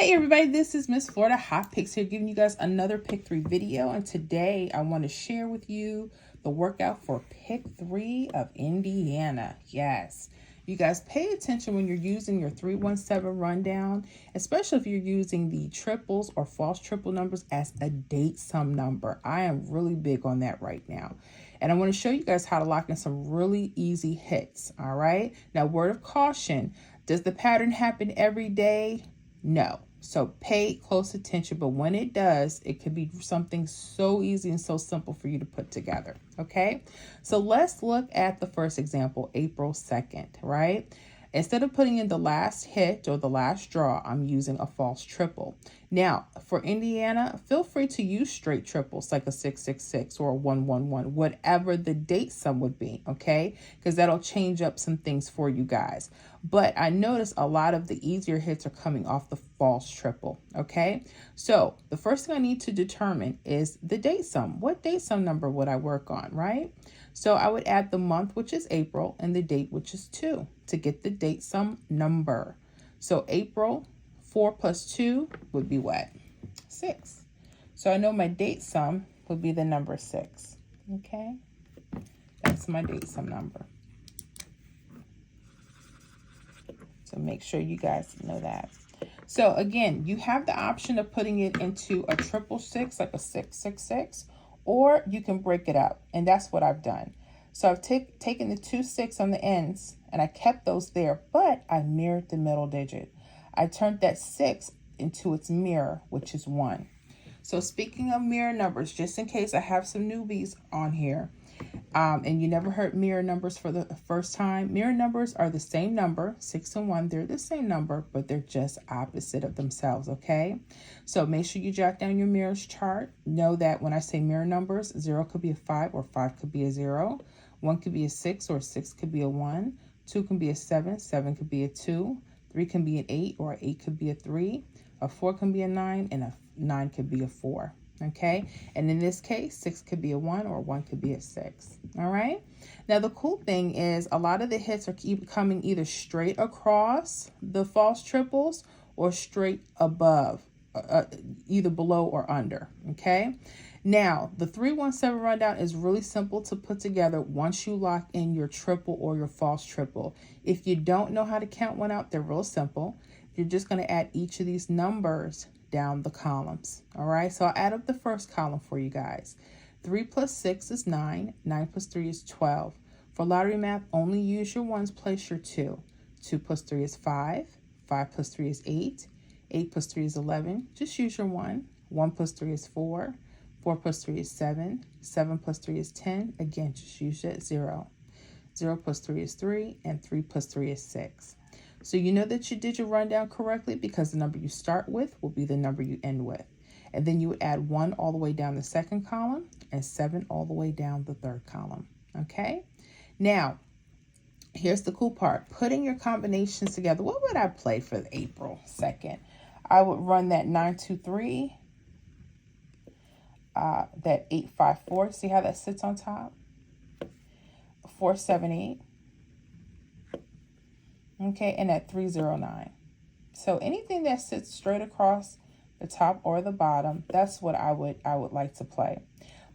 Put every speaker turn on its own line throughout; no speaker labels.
Hey everybody, this is Miss Florida Hot Picks here, giving you guys another Pick 3 video. And today I want to share with you the workout for Pick 3 of Indiana. Yes, you guys pay attention when you're using your 317 rundown, especially if you're using the triples or false triple numbers as a date sum number. I am really big on that right now. And I want to show you guys how to lock in some really easy hits. All right. Now, word of caution, does the pattern happen every day? No. So pay close attention, but when it does, it could be something so easy and so simple for you to put together. Okay. So let's look at the first example, April 2nd, right? Instead of putting in the last hit or the last draw, I'm using a false triple. Now, for Indiana, feel free to use straight triples like a 666 or a 111, whatever the date sum would be, okay? Because that'll change up some things for you guys. But I notice a lot of the easier hits are coming off the false triple, okay? So the first thing I need to determine is the date sum. What date sum number would I work on, right? So I would add the month, which is April, and the date, which is 2, to get the date sum number. So April, 4 plus 2 would be what? 6. So I know my date sum would be the number 6. Okay? That's my date sum number. So make sure you guys know that. So again, you have the option of putting it into a 666, like a 666, or you can break it up, and that's what I've done. So I've taken the 2 6 on the ends, and I kept those there, but I mirrored the middle digit. I turned that 6 into its mirror, which is 1. So speaking of mirror numbers, just in case I have some newbies on here, and you never heard mirror numbers for the first time, mirror numbers are the same number, 6 and 1. They're the same number, but they're just opposite of themselves, okay? So make sure you jot down your mirrors chart. Know that when I say mirror numbers, 0 could be a 5 or 5 could be a 0. 1 could be a 6 or 6 could be a 1. 2 can be a 7, 7 could be a 2. 3 can be an 8 or 8 could be a 3. A 4 can be a 9 and a 9 could be a 4. Okay, and in this case, 6 could be a 1 or 1 could be a 6. All right. Now, the cool thing is a lot of the hits are coming either straight across the false triples or straight above, either below or under. Okay. Now, the 317 rundown is really simple to put together once you lock in your triple or your false triple. If you don't know how to count one out, they're real simple. You're just going to add each of these numbers down the columns. All right, so I'll add up the first column for you guys. 3 plus 6 is 9. 9 plus 3 is 12. For lottery math, only use your ones, place your 2. 2 plus 3 is 5. 5 plus 3 is 8. 8 plus 3 is 11. Just use your 1. 1 plus 3 is 4. 4 plus 3 is 7. 7 plus 3 is 10. Again, just use that 0. 0 plus 3 is 3. And 3 plus 3 is 6. So you know that you did your rundown correctly because the number you start with will be the number you end with. And then you would add 1 all the way down the second column and 7 all the way down the third column. Okay? Now, here's the cool part. Putting your combinations together. What would I play for April 2nd? I would run that 923, that 854. See how that sits on top? 478. Okay, and at 309. So anything that sits straight across the top or the bottom, that's what I would like to play.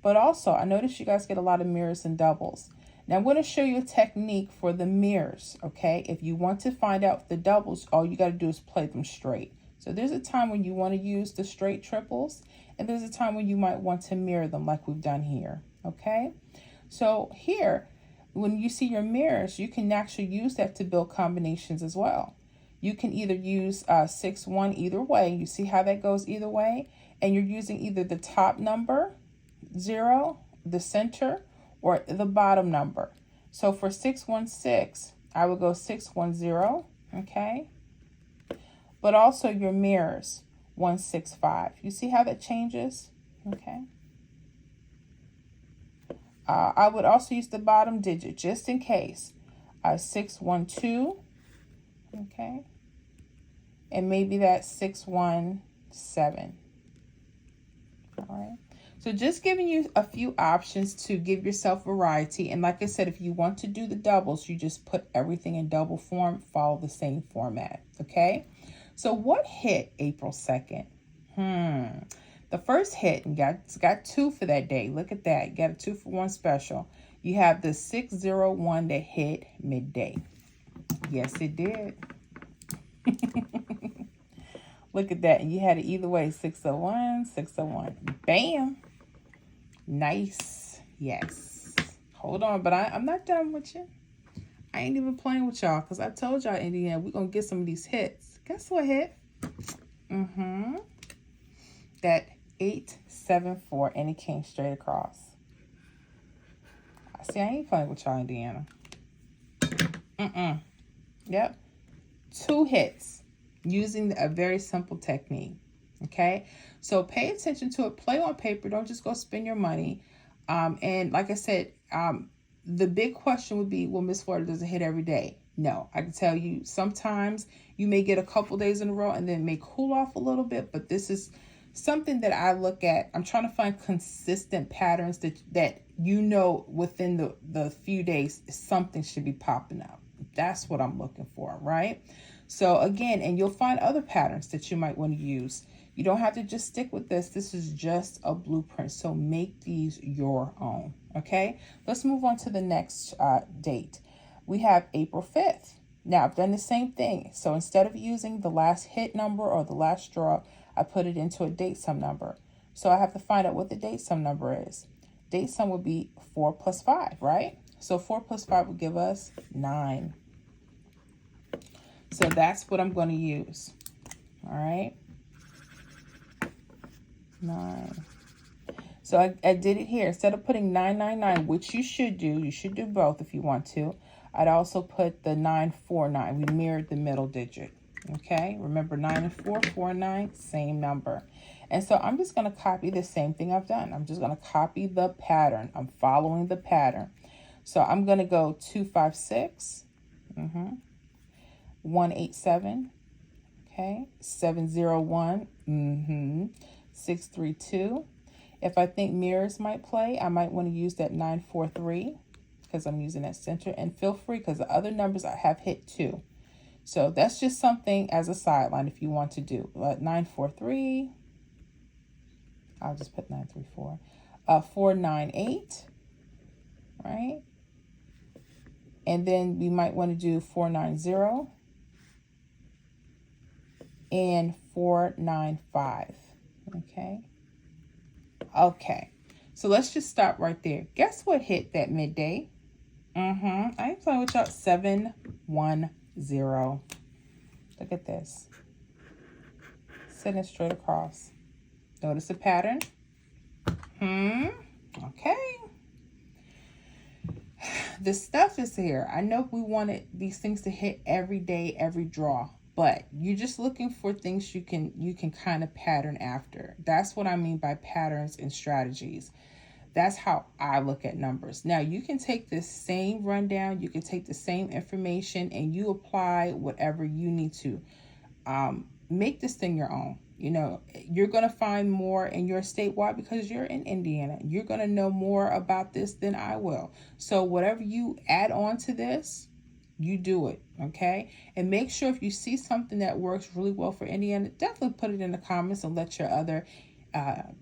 But also, I noticed you guys get a lot of mirrors and doubles. Now I'm going to show you a technique for the mirrors, okay? If you want to find out the doubles, all you got to do is play them straight. So there's a time when you want to use the straight triples, and there's a time when you might want to mirror them like we've done here, okay? So here, when you see your mirrors, you can actually use that to build combinations as well. You can either use 6, 1 either way. You see how that goes either way? And you're using either the top number, 0, the center, or the bottom number. So for 616, I would go 610, okay? But also your mirrors, 165. You see how that changes? Okay. I would also use the bottom digit just in case. 612, okay, and maybe that's 617. All right. So just giving you a few options to give yourself variety. And like I said, if you want to do the doubles, you just put everything in double form, follow the same format. Okay. So what hit April 2nd? The first hit, and got 2 for that day. Look at that. You got a 2-for-1 special. You have the 601 that hit midday. Yes, it did. Look at that. And you had it either way. 601, 601. Bam. Nice. Yes. Hold on, but I'm not done with you. I ain't even playing with y'all because I told y'all in the end we're going to get some of these hits. Guess what hit? That 874, and it came straight across. See, I ain't playing with y'all, Indiana. Yep. 2 hits using a very simple technique. Okay? So pay attention to it. Play on paper. Don't just go spend your money. And like I said, the big question would be, well, Miss Florida doesn't hit every day. No, I can tell you sometimes you may get a couple days in a row and then it may cool off a little bit, but this is something that I look at. I'm trying to find consistent patterns that you know within the few days something should be popping up. That's what I'm looking for, right? So again, and you'll find other patterns that you might want to use. You don't have to just stick with this. This is just a blueprint. So make these your own, okay? Let's move on to the next date. We have April 5th. Now, I've done the same thing. So instead of using the last hit number or the last draw, I put it into a date sum number. So I have to find out what the date sum number is. Date sum would be 4 plus 5, right? So 4 plus 5 would give us 9. So that's what I'm going to use. All right. 9. So I did it here. Instead of putting 999, which you should do both if you want to. I'd also put the 949. We mirrored the middle digit. Okay. Remember 9 and 4, 4 and 9, same number. And so I'm just going to copy the same thing I've done. I'm just going to copy the pattern. I'm following the pattern. So I'm going to go 256. 187. Okay. 701. 632. If I think mirrors might play, I might want to use that 943 because I'm using that center. And feel free because the other numbers I have hit too. So that's just something as a sideline if you want to do. 943. I'll just put 934. 498. Right? And then we might want to do 490 and 495. Okay. Okay. So let's just stop right there. Guess what hit that midday? I ain't playing with y'all. 710. Look at this. Sitting straight across. Notice the pattern? Okay. The stuff is here. I know we wanted these things to hit every day, every draw. But you're just looking for things you can kind of pattern after. That's what I mean by patterns and strategies. That's how I look at numbers. Now, you can take this same rundown, you can take the same information, and you apply whatever you need to. Make this thing your own. You know, you're going to find more in your state. Why? Because you're in Indiana. You're going to know more about this than I will. So whatever you add on to this, you do it, okay? And make sure if you see something that works really well for Indiana, definitely put it in the comments and let your other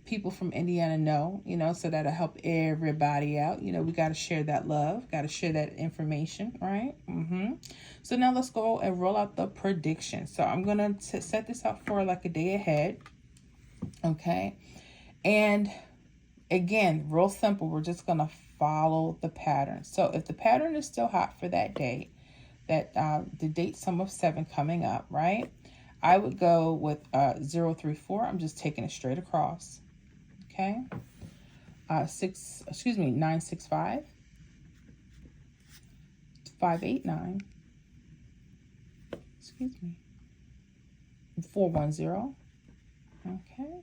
people from Indiana know, you know, so that'll help everybody out. You know, we got to share that love, got to share that information, right? So now let's go and roll out the prediction. So I'm going to set this up for like a day ahead, okay? And again, real simple. We're just going to follow the pattern. So if the pattern is still hot for that day, that the date sum of 7 coming up, right? I would go with 034. I'm just taking it straight across. Okay. 965. 589. Excuse me. 410. Okay.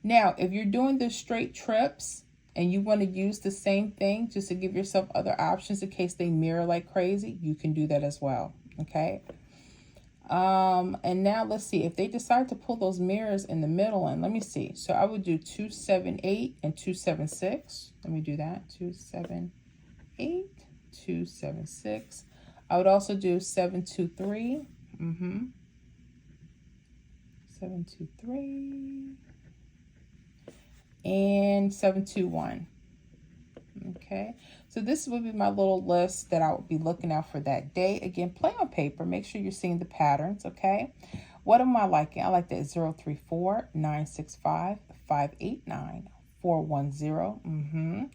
Now, if you're doing the straight trips and you want to use the same thing just to give yourself other options in case they mirror like crazy, you can do that as well. Okay. And now let's see if they decide to pull those mirrors in the middle, and let me see. So I would do 278 and 276. Let me do that. 278, 276. I would also do 723. 723 and 721. Okay, so this would be my little list that I would be looking out for that day. Again, play on paper. Make sure you're seeing the patterns, okay? What am I liking? I like that 034, 965, 589, 410,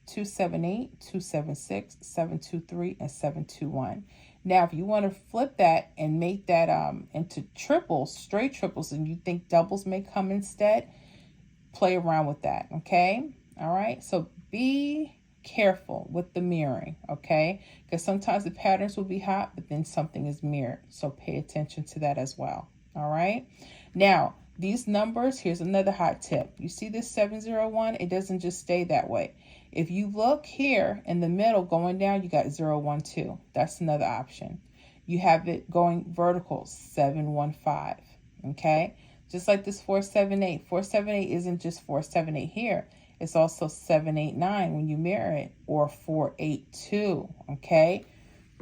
278, 276, 723, and 721. Now, if you want to flip that and make that into triples, straight triples, and you think doubles may come instead, play around with that, okay? All right, so be careful with the mirroring, okay? Because sometimes the patterns will be hot, but then something is mirrored. So pay attention to that as well, all right? Now, these numbers, here's another hot tip. You see this 701? It doesn't just stay that way. If you look here in the middle going down, you got 012. That's another option. You have it going vertical, 715, okay? Just like this 478. 478 isn't just 478 here. It's also 789 when you mirror it, or 482, okay?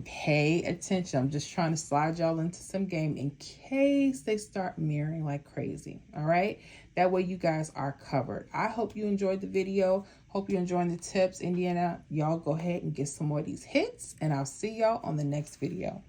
Pay attention. I'm just trying to slide y'all into some game in case they start mirroring like crazy, all right? That way you guys are covered. I hope you enjoyed the video. Hope you're enjoying the tips. Indiana, y'all go ahead and get some more of these hits, and I'll see y'all on the next video.